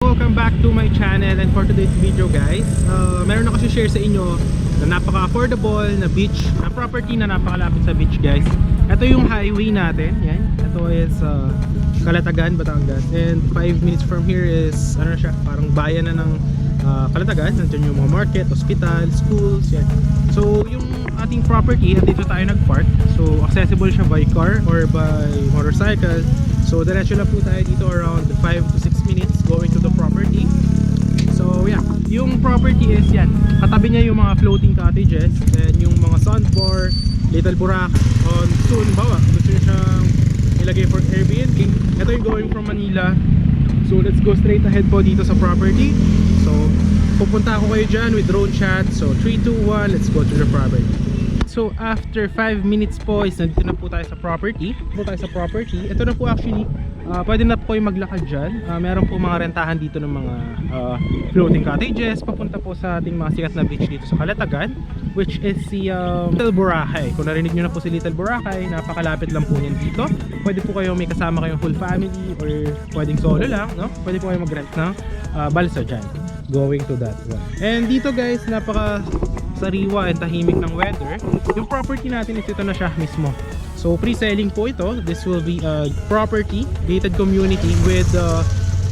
welcome back to my channel. And for today's video guys, meron ako share sa inyo na napaka-affordable na beach, na property na napakalapit sa beach guys. Ito yung highway natin, yan. Ito is Calatagan, Batangas. And 5 minutes from here is, ano na siya, parang bayan na ng Calatagan. Nandiyan yung mga market, hospital, schools, yan. So yung ating property, dito tayo nag-park. So accessible siya by car or by motorcycle. So diretso lang po tayo dito around 5 to 6 minutes going to the property. So yeah, yung property is yan. Katabi niya yung mga floating cottages and yung mga sandbar, Little Boracay on soon. Bawa, gusto niyo siyang ilagay for Airbnb. Ito yung going from Manila. So let's go straight ahead po dito sa property. So pupunta ako kayo dyan with drone shot. So 3, 2, 1, let's go to the property. So after 5 minutes po is nandito na po tayo sa property. Ito na po actually, pwede na po kayo maglakad dyan. Meron po mga rentahan dito ng mga floating cottages. Papunta po sa ating mga sikat na beach dito sa Calatagan, which is si Little Boracay. Kung narinig nyo na po si Little Boracay, napakalapit lang po yan dito. Pwede po kayo may kasama kayong full family or pwedeng solo lang, no? Pwede po kayo mag-rent ng balsa dyan going to that one. And dito guys, napaka sariwa and tahimik ng weather. Yung property natin is ito na siya mismo. So pre-selling po ito. This will be a property, gated community with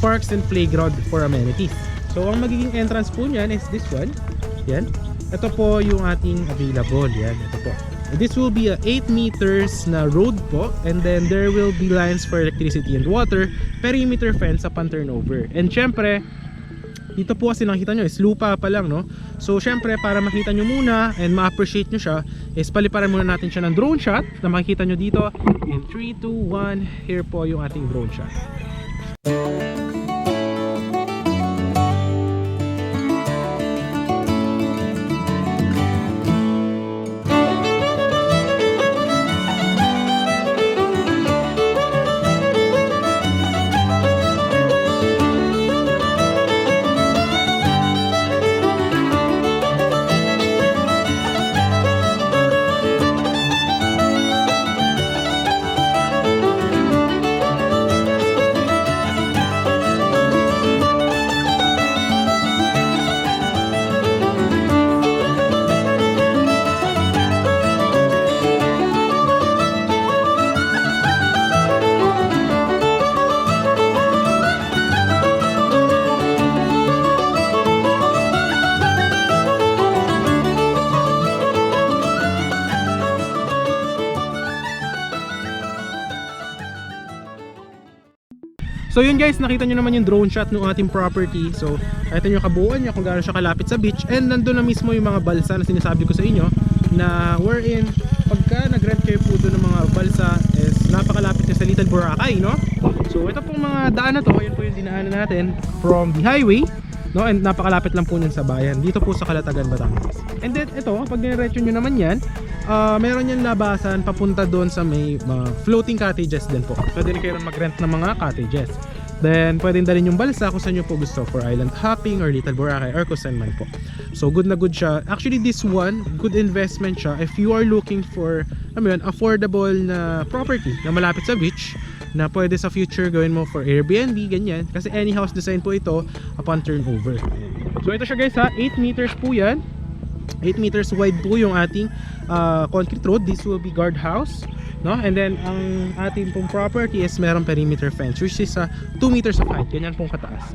parks and playground for amenities. So ang magiging entrance po niyan is this one. Yan. Ito po yung ating available. Yan. Ito po. This will be a 8 meters na road po, and then there will be lines for electricity and water, perimeter fence upon turnover. And syempre, dito po kasi nakita nyo is lupa pa lang, no? So syempre para makita nyo muna and ma-appreciate nyo siya is paliparan muna natin siya ng drone shot na makikita nyo dito. In 3, 2, 1, here po yung ating drone shot. So yun guys, nakita nyo naman yung drone shot ng ating property. So ito yung kabuuan niya kung gaano siya kalapit sa beach. And nandun na mismo yung mga balsa na sinasabi ko sa inyo, na wherein pagka nag-rent kayo po doon ng mga balsa is napakalapit na sa Little Boracay, no? So ito pong mga daan na to, yun po yung dinaanan natin from the highway, no? And napakalapit lang po yun sa bayan, dito po sa Calatagan, Batangas. And then ito, pag niretso nyo naman yan, meron yan labasan papunta doon sa may floating cottages din po. Pwede rin kayo mag-rent ng mga cottages. Then pwede dalhin yung balsa kung saan nyo po gusto, for island hopping or Little Boracay or kung saan man po. So good na good siya. Actually this one, good investment siya if you are looking for affordable na property na malapit sa beach, na pwede sa future gawin mo for Airbnb, ganyan. Kasi any house design po ito upon turnover. So ito siya guys ha, 8 meters po yan. 8 meters wide po yung ating concrete road. This will be guardhouse, no? And then ang ating pong property is meron perimeter fence which is 2 meters of height. Ganyan pong kataas.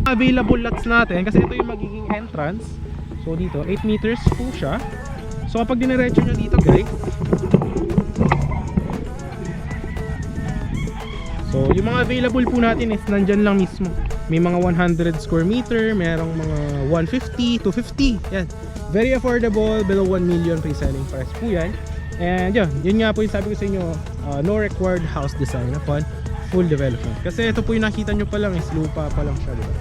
Available lots natin kasi ito yung magiging entrance. So dito 8 meters po siya. So kapag diniretso nyo dito guys, so yung mga available po natin is nandyan lang mismo. May mga 100 square meter, merong mga 150, 250. Yan. Very affordable, below 1 million pre-selling price po yan. And yun nga po yung sabi ko sa inyo, no required house design upon full development. Kasi ito po yung nakita nyo pa lang is lupa pa lang siya, diba?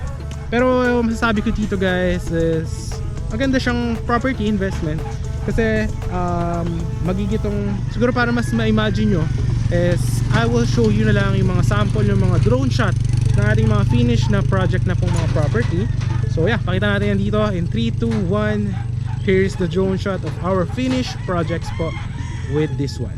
Pero masasabi ko dito guys is maganda siyang property investment. Kasi magigitong, siguro para mas ma-imagine nyo is I will show you na lang yung mga sample, yung mga drone shot ng ating mga finished na project na pong mga property. So yeah, pakita natin yan dito in 3, 2, 1. Here's the drone shot of our finished projects po with this one.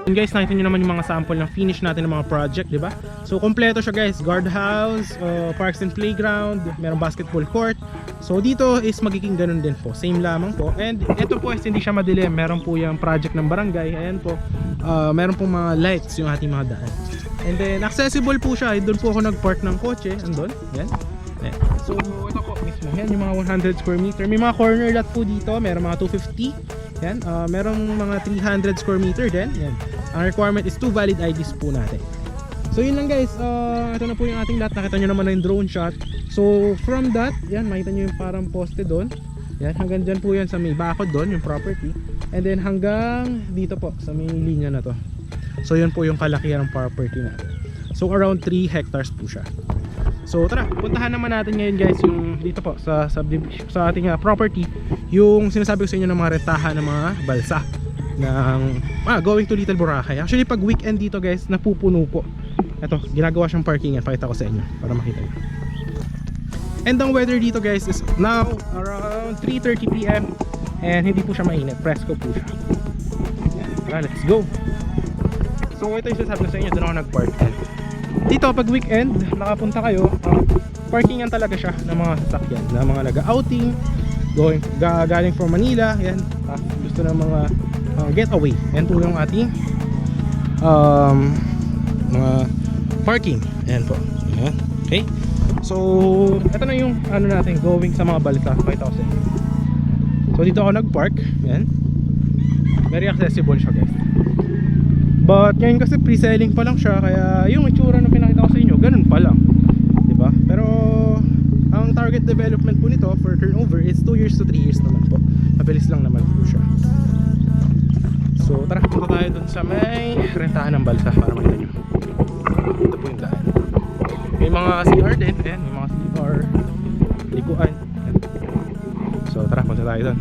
Yun guys, nakita nyo naman yung mga sample ng finish natin ng mga project, di ba? So kompleto siya guys, guardhouse, parks and playground, merong basketball court. So dito is magiging ganun din po, same lamang po. And ito po is hindi siya madilim, meron po yung project ng barangay. Ayan po, meron po mga lights yung ating mga daan. And then accessible po siya, doon po ako nag-park ng kotse, andun, yan. Ayan. So ito po mismo, yan yung mga 100 square meter. May mga corner lot po dito, meron mga 250. Yan, merong mga 300 square meter din. Yan. Ang requirement is 2 valid IDs po natin. So yun lang guys, ito na po yung ating lot. Nakita nyo naman na yung drone shot. So from that, yan, makita nyo yung parang poste doon. Yan, hanggang dyan po yan sa may bakod doon, yung property. And then hanggang dito po, sa may linya na to. So yun po yung kalakihan ng property natin. So around 3 hectares po siya. So tara, puntahan naman natin ngayon guys yung dito po sa ating property, yung sinasabi ko sa inyo ng mga rentahan ng mga balsa ng going to Little Boracay. Actually pag weekend dito guys, napupuno po. Ito, ginagawa siyang parkingan, pakita ko sa inyo para makita nyo. And ang weather dito guys is now around 3:30 PM and hindi po siya mainit, presko po siya. Tara, let's go. So ito yung sinasabi ko sa inyo, doon ako nag-park. Dito pag weekend nakapunta kayo, parkingan talaga siya ng mga sasakyan, ng mga nag-outing, galing from Manila, yan, gusto ng mga getaway. Yan po yung ating mga parking. Yan po. Yan. Okay. So ito na yung ano natin, going sa mga balsa. Pakita ko sa inyo. So dito ako nag-park. Yan. Very accessible siya guys. But ngayon kasi pre-selling pa lang siya, kaya yung itsura na pinakita ko sa inyo, ganun pa lang, diba? Pero ang target development po nito for turnover is 2 years to 3 years naman po. Mabilis lang naman po siya. So tara, punta tayo dun sa may rentahan ng balsa para makita nyo. Ito po yung daan. May mga CR din, ayan, may mga CR, likuan. Ayan. So tara, punta tayo dun.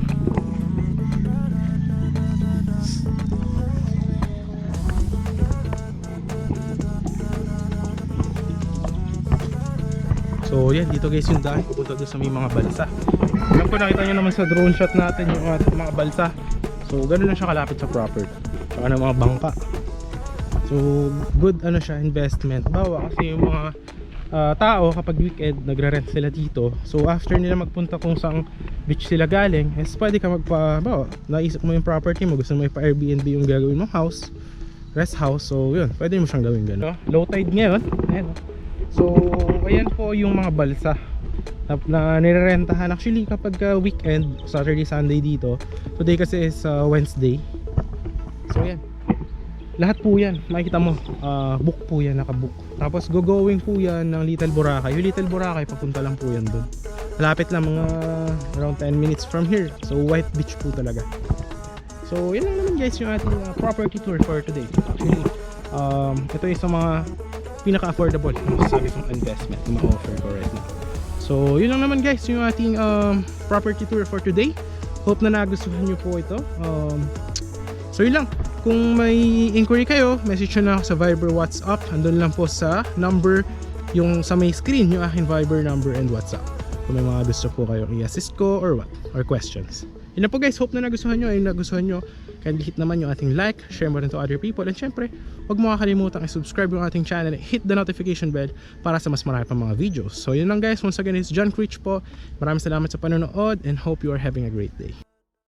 So yan, dito guys yung daan pupunta doon sa may mga balsa. Alam ko nakita nyo naman sa drone shot natin yung mga balsa. So ganoon lang siya kalapit sa property. Saka ng mga bangka. So good ano siya, investment. Bawa kasi yung mga tao kapag weekend nagre-rent sila dito. So after nila magpunta kung saan beach sila galing, is pwede ka bawa, naisip mo yung property mo, gusto mo ipa-Airbnb yung gagawin mong house, rest house. So yun, pwede mo siyang gawin gano'n. Low tide ngayon. Ayan. So ayan po yung mga balsa na nirerentahan actually kapag weekend, Saturday, Sunday dito. Today kasi is Wednesday. So ayan, lahat po yan makikita mo, book po yan, nakabook. Tapos go-going po yan ng Little Boracay. Yung Little Boracay papunta lang po yan doon, malapit lang, mga around 10 minutes from here. So White Beach po talaga. So yun lang naman guys yung ating property tour for today. Actually ito yung sa mga pinaka-affordable masasabi kong investment na ma-offer ko right now. So yun lang naman guys yung ating property tour for today. Hope na nagustuhan nyo po ito. So yun lang, kung may inquiry kayo, message nyo na ako sa Viber, WhatsApp. Andun lang po sa number yung sa may screen, yung aking Viber number and WhatsApp. Kung may mga gusto po kayo i-assist ko or what, or questions. Yun na po guys, hope na nagustuhan nyo. Ay nagustuhan nyo, kindly hit naman yung ating like, share mo rin to other people, and syempre huwag mo kakalimutan i-subscribe yung ating channel and hit the notification bell para sa mas marami pang mga videos. So yun lang guys, once again, it's John Critch po. Maraming salamat sa panonood and hope you are having a great day.